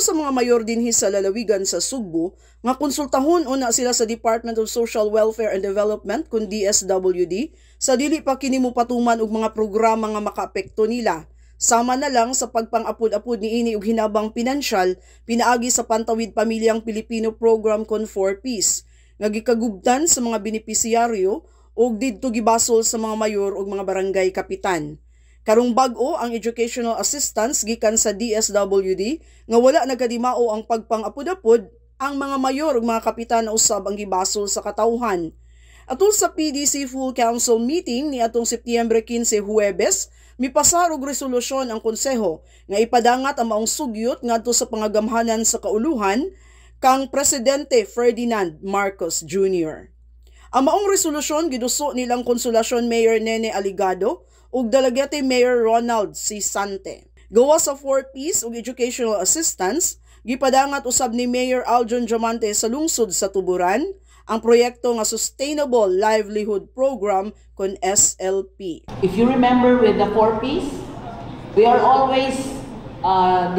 sa mga mayor dinhi sa lalawigan sa Sugbo nga konsultahon una sila sa Department of Social Welfare and Development kun DSWD sa dili pa kini mopatuman og mga programa nga makaapekto nila. Sama na lang sa pagpang-apod-apod niini og hinabang pinansyal pinaagi sa Pantawid Pamilyang Pilipino Program kon 4Ps nga gikagubtan sa mga benepisyaryo og didto gibasol sa mga mayor ug mga barangay kapitan. Karong bag-o ang educational assistance gikan sa DSWD nga wala nagkadimao ang pagpang-apod-apod ang mga mayor ug mga kapitan na usab ang gibasol sa katawhan. Atol sa PDC Full Council meeting ni atong Setyembre 15 Huwebes, mipasar og resolusyon ang konseho nga ipadangat ang maong sugyot ngadto sa pangagamhanan sa kauluhan kang Presidente Ferdinand Marcos Jr. Ang maong resolusyon giduso nilang Konsolasyon Mayor Nene Aligado ug Dalagyete Mayor Ronald C. Sante. Gawa sa 4Ps ug educational assistance, gipadangat usab ni Mayor Aljon Diamante sa lungsod sa Tuburan ang proyekto nga Sustainable Livelihood Program kon SLP. If you remember with the 4Ps, we are always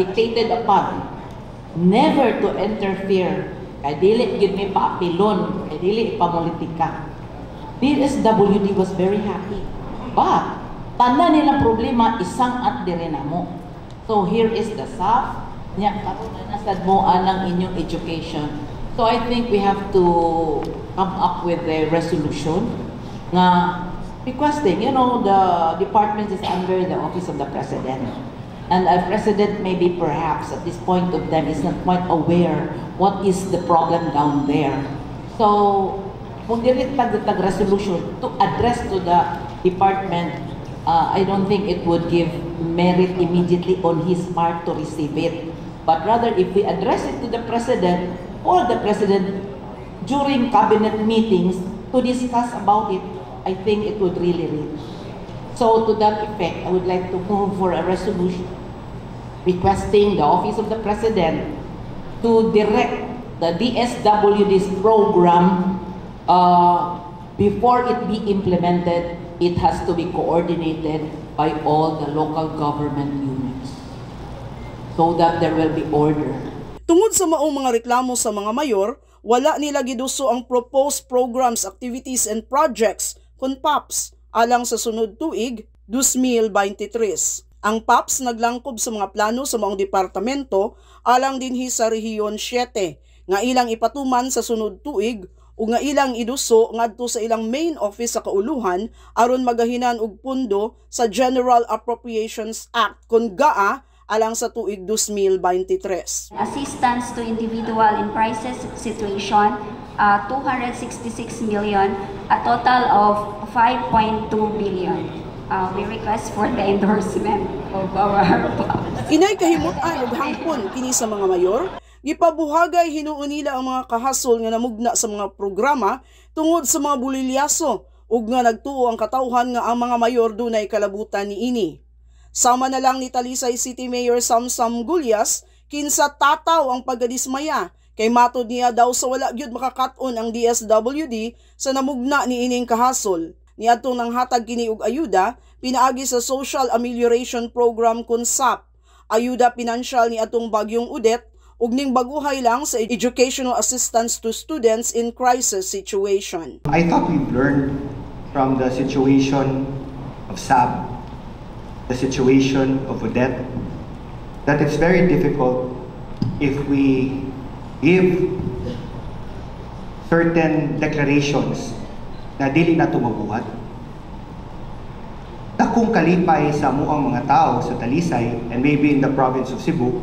dictated upon never to interfere. Kay dili gid mi paapilon, kay dili pamulitika. DSWD was very happy. But tanan nilang problema isang at dire namo. So here is the SAF, nya karon na sad mo anang inyong education. So I think we have to come up with a resolution nga requesting, you know, the department is under the office of the president. And a president maybe perhaps at this point of time is not quite aware what is the problem down there. So kung dili tag resolution to address to the department, I don't think it would give merit immediately on his part to receive it. But rather, if we address it to the President or the President during cabinet meetings to discuss about it, I think it would really reach. So to that effect, I would like to move for a resolution requesting the Office of the President to direct the DSWD's program before it be implemented. It has to be coordinated by all the local government units so that there will be order. Tungod sa maong mga reklamo sa mga mayor, wala nila giduso ang proposed programs, activities and projects kun PAPs alang sa sunod tuig 2023. Ang PAPs naglangkob sa mga plano sa maong departamento alang dinhi sa Rehiyon 7 nga ilang ipatuman sa sunod tuig ug nga ilang iduso ngadto sa ilang main office sa kauluhan aron magahinan og pundo sa General Appropriations Act kun GAA alang sa tuig 2023. Assistance to individual in crisis situation, 266 million, a total of 5.2 billion. We request for the endorsement of our PAPs. Inay kahimutan ug hangpon kini sa mga mayor. Gipabuhagay hinuon nila ang mga kahasol nga namugna sa mga programa tungod sa mga bulilyaso ug nga nagtuo ang katawhan nga ang mga mayor dunay kalabutan niini. Sama na lang ni Talisay City Mayor Samsam Gulyas kinsa tataw ang pagdismaya kay matod niya daw sa wala gyud makakaton ang DSWD sa namugna niining kahasol. Niadtong nanghatag kini og ayuda pinaagi sa Social Amelioration Program kun SAP, ayuda pinansyal ni atong bagyong Udet ug ning baguhay lang sa educational assistance to students in crisis situation. I thought we've learned from the situation of SAB, the situation of Odette, that it's very difficult if we give certain declarations na dili na tumabuhat. Dakong kalipay sa muang mga tao sa Talisay and maybe in the province of Cebu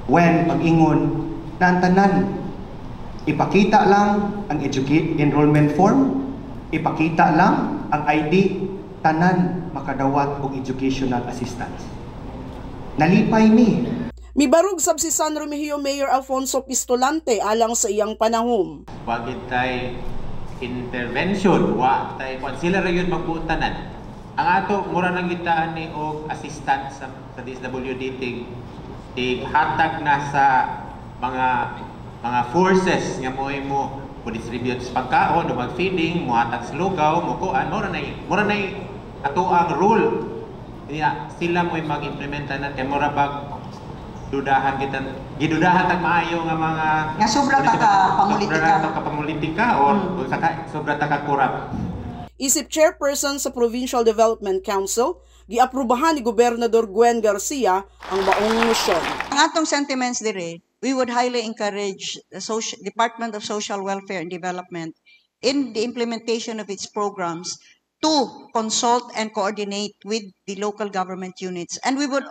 when pag-ingon na ang tanan ipakita lang ang enrollment form, ipakita lang ang ID, tanan makadawat og educational assistance. Nalipay ni. Mibarug sab si San Remigio Mayor Alfonso Pistolante alang sa iyang panahom. Wagid tay intervention, wa tay kung sila ra yun magbuutanan. Ang ato mura nang gitaan ni og assistance sa DSWD hatag na sa mga forces nga mo distribute sa pagkaon o mag-feeding, mo hatag sa lugaw, mo kuan, mura nay ato ang rule. Sila mo mag-implementa na kay mura bag gidudahan tag maayo nga mga nga sobra ta ka pamulitika or sobra ta ka korap. Isip chairperson sa Provincial Development Council, giaprubahan ni Gobernador Gwen Garcia ang baong misyon. Ang atong sentiments dire, we would highly encourage the Department of Social Welfare and Development in the implementation of its programs to consult and coordinate with the local government units, and we would,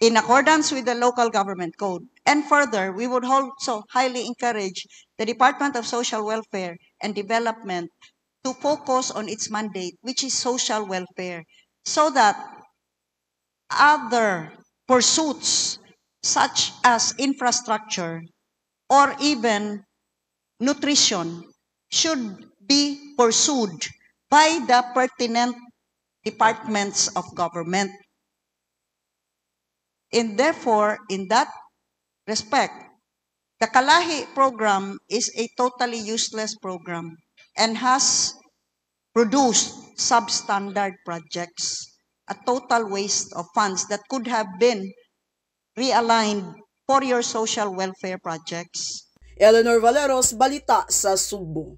in accordance with the local government code. And further, we would also highly encourage the Department of Social Welfare and Development to focus on its mandate, which is social welfare, so that other pursuits such as infrastructure or even nutrition should be pursued by the pertinent departments of government. And therefore, in that respect, the Kalahi program is a totally useless program and has produced substandard projects, a total waste of funds that could have been realigned for your social welfare projects. Eleanor Valeros, Balita sa Sugbo.